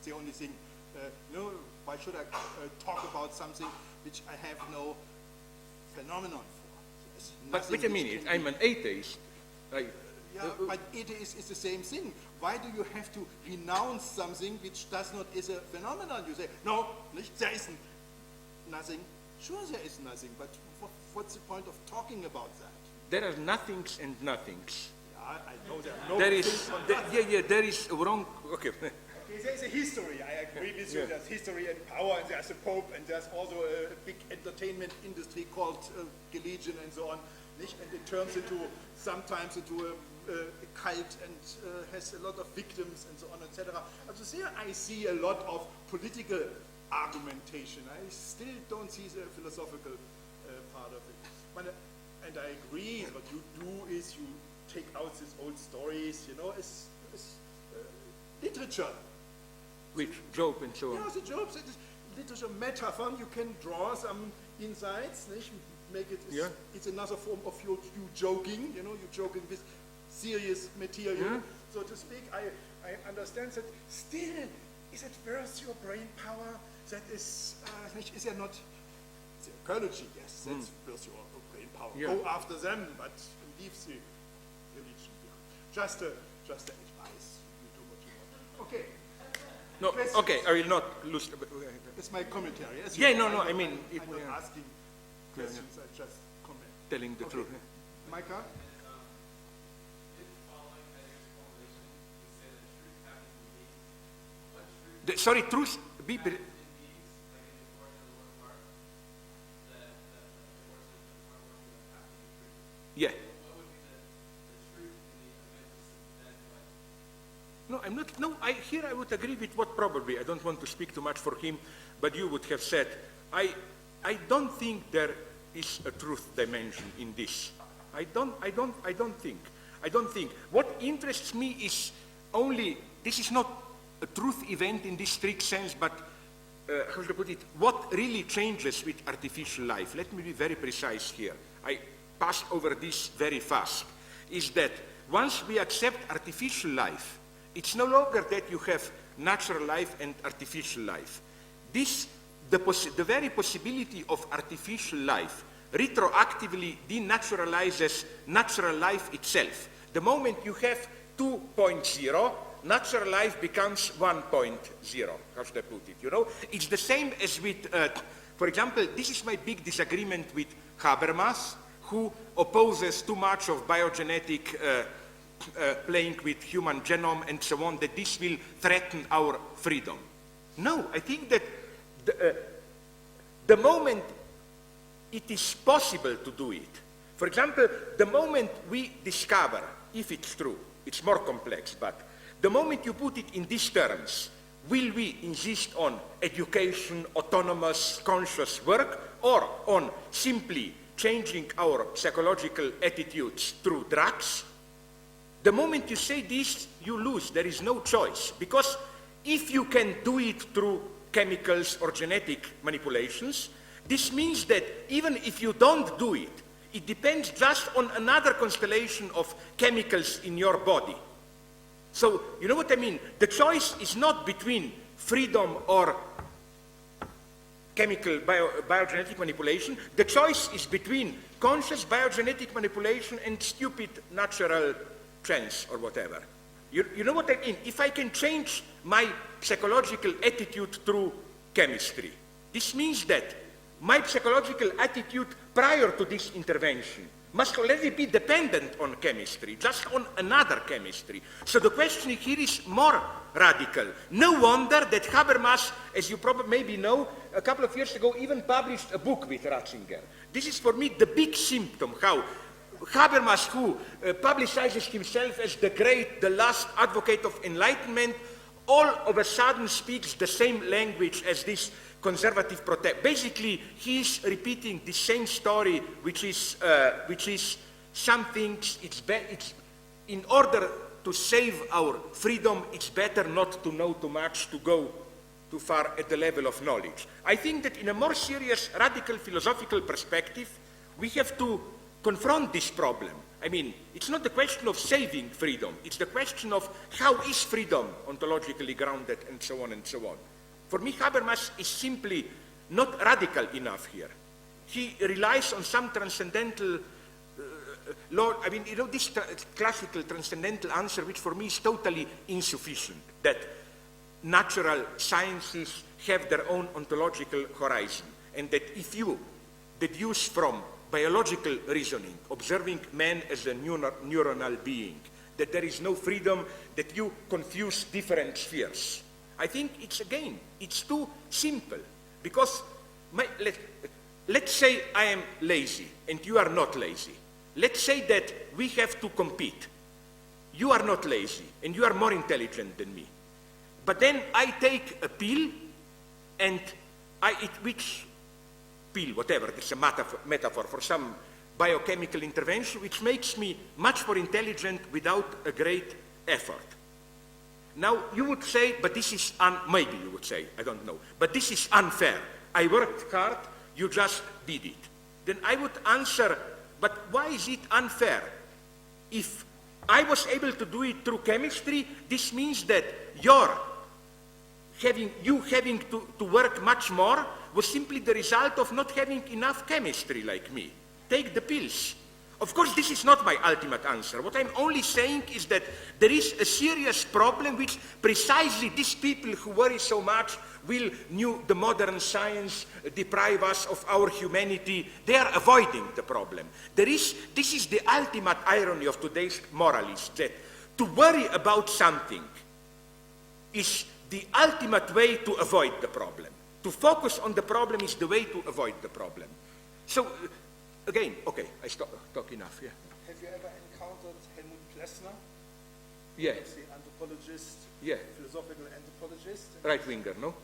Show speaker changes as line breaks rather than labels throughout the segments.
the only thing. Why should I talk about something which I have no phenomenon for?
But wait a minute, I'm an atheist.
Yeah, but atheist is the same thing. Why do you have to renounce something which does not is a phenomenon? You say, no, there is nothing. Sure, there is nothing, but what's the point of talking about that?
There are nothings and nothings.
Yeah, I know there are no
there
things
is,
on nothing.
there is wrong, okay.
Okay, there's a history, I agree with you, there's history and power, and there's a pope, and there's also a big entertainment industry called religion and so on, and it turns into, sometimes into a cult and has a lot of victims and so on, etc. So there I see a lot of political argumentation. I still don't see the philosophical part of it. And I agree, what you do is you take out these old stories, as literature.
With Job and so on.
Yeah, the Job, literature metaphor, you can draw some insights, make it, it's another form of you joking, you're joking with serious material, so to speak. I understand that still, is it worth your brain power? That is there not, the ecology, yes, that's worth your brain power.
Yeah.
Go after them, but leave the religion behind. Just advice, you do what you want. Okay.
No,
Questions?
okay, I will not lose.
That's my commentary.
I mean,
I'm not asking questions, I just comment.
Telling the truth.
Micah?
Sorry, truth. Yeah. No, I'm not. No, here I would agree with what probably, I don't want to speak too much for him, but you would have said. I don't think there is a truth dimension in this. I don't think. What interests me is only, this is not a truth event in this strict sense, but how should I put it, what really changes with artificial life, let me be very precise here, I passed over this very fast, is that once we accept artificial life, it's no longer that you have natural life and artificial life. The very possibility of artificial life retroactively denaturalizes natural life itself. The moment you have 2.0, natural life becomes 1.0. How should I put it? It's the same as with, for example, this is my big disagreement with Habermas, who opposes too much of biogenetic playing with human genome and so on, that this will threaten our freedom. No, I think that the moment it is possible to do it, for example, the moment we discover, if it's true, it's more complex, but the moment you put it in these terms, will we insist on education, autonomous, conscious work, or on simply changing our psychological attitudes through drugs? The moment you say this, you lose. There is no choice. Because if you can do it through chemicals or genetic manipulations, this means that even if you don't do it, it depends just on another constellation of chemicals in your body. So, you know what I mean? The choice is not between freedom or chemical biogenetic manipulation. The choice is between conscious biogenetic manipulation and stupid natural trends or whatever. You know what I mean? If I can change my psychological attitude through chemistry, this means that my psychological attitude prior to this intervention must already be dependent on chemistry, just on another chemistry. So the question here is more radical. No wonder that Habermas, as you probably maybe know, a couple of years ago even published a book with Ratzinger. This is for me the big symptom how Habermas, who publicizes himself as the last advocate of enlightenment, all of a sudden speaks the same language as this conservative protest. Basically, he's repeating the same story, which is something, it's in order to save our freedom, it's better not to know too much, to go too far at the level of knowledge. I think that in a more serious, radical philosophical perspective, we have to confront this problem. I mean, it's not the question of saving freedom. It's the question of how is freedom ontologically grounded and so on and so on. For me, Habermas is simply not radical enough here. He relies on some transcendental law. I mean, you know, this classical transcendental answer, which for me is totally insufficient, that natural sciences have their own ontological horizon, and that if you deduce from biological reasoning, observing man as a neuronal being, that there is no freedom, that you confuse different spheres. I think it's too simple, because let's say I am lazy and you are not lazy. Let's say that we have to compete. You are not lazy and you are more intelligent than me. But then I take a pill and which pill, whatever, it's a metaphor for some biochemical intervention, which makes me much more intelligent without a great effort. Now, you would say, but this is, maybe you would say, I don't know, but this is unfair. I worked hard, you just did it. Then I would answer, but why is it unfair? If I was able to do it through chemistry, this means that you having to work much more was simply the result of not having enough chemistry like me. Take the pills. Of course, this is not my ultimate answer. What I'm only saying is that there is a serious problem which precisely these people who worry so much will the modern science deprive us of our humanity. They are avoiding the problem. This is the ultimate irony of today's moralists, that to worry about something is the ultimate way to avoid the problem. To focus on the problem is the way to avoid the problem. So, again, okay, I talk enough, yeah.
Have you ever encountered Helmut Plessner?
Yeah.
The anthropologist,
yeah.
Philosophical anthropologist.
Right-winger, no?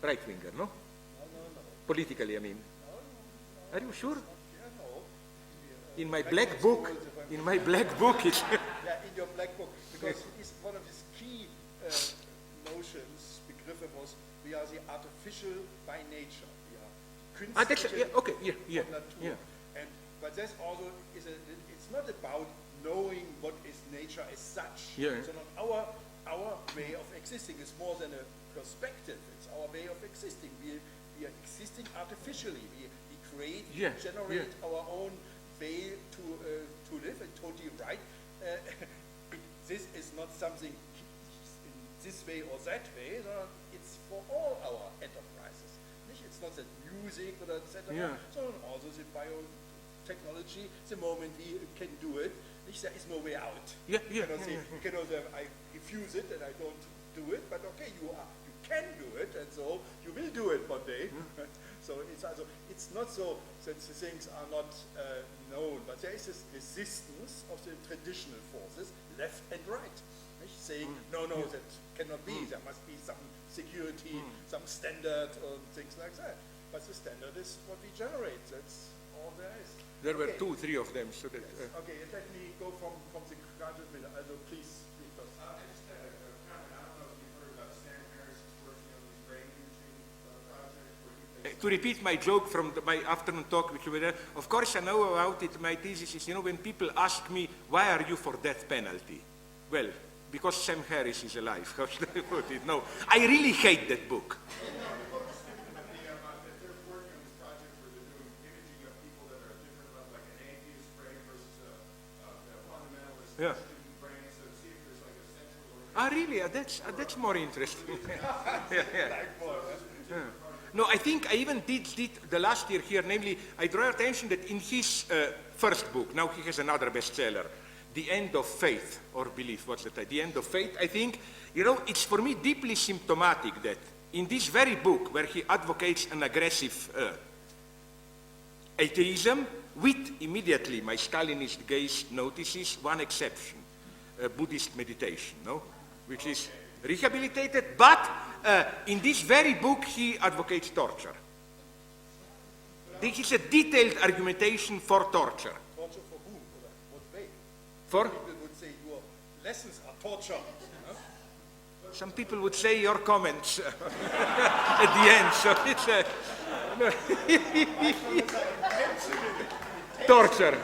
Right-winger, no?
No.
Politically, I mean.
No.
Are you sure?
Yeah, no.
In my black book, it's...
Yeah, in your black book, because it's one of his key notions, Begriffe was, we are the artificial by nature.
Yeah.
But that's also, it's not about knowing what is nature as such.
Yeah.
So our way of existing is more than a perspective. It's our way of existing. We are existing artificially. We create, generate our own way to live, and totally right. This is not something in this way or that way. It's for all our enterprises. It's not that music or etc. So also the biotechnology, the moment we can do it, there is no way out. You cannot say, I refuse it and I don't do it, but okay, you can do it, and so you will do it one day. So it's not so that the things are not known, but there is this resistance of the traditional forces, left and right, saying, no, that cannot be, there must be some security, some standard, or things like that. But the standard is what we generate. That's all there is.
There were 2-3 of them. So that,
Okay, let me go from the graduate middle. Also, please speak first.
I just had a comment. I don't know if you've heard about Sam Harris's work, these brain imaging projects.
To repeat my joke from my afternoon talk, which you were there, of course I know about it. My thesis is, when people ask me, why are you for death penalty? Well, because Sam Harris is alive. How should I put it? No, I really hate that book. Yeah. Really? That's more interesting. No, I think I even did the last year here, namely, I draw your attention that in his first book, now he has another bestseller, The End of Faith, or Belief, what's the title? The End of Faith, I think, it's for me deeply symptomatic that in this very book, where he advocates an aggressive atheism, with immediately my Stalinist gaze notices one exception, Buddhist meditation, which is rehabilitated, but in this very book he advocates torture. This is a detailed argumentation for torture.
Torture for whom? What way?
For?
People would say your lessons are torture.
Some people would say your comments at the end, so it's torture.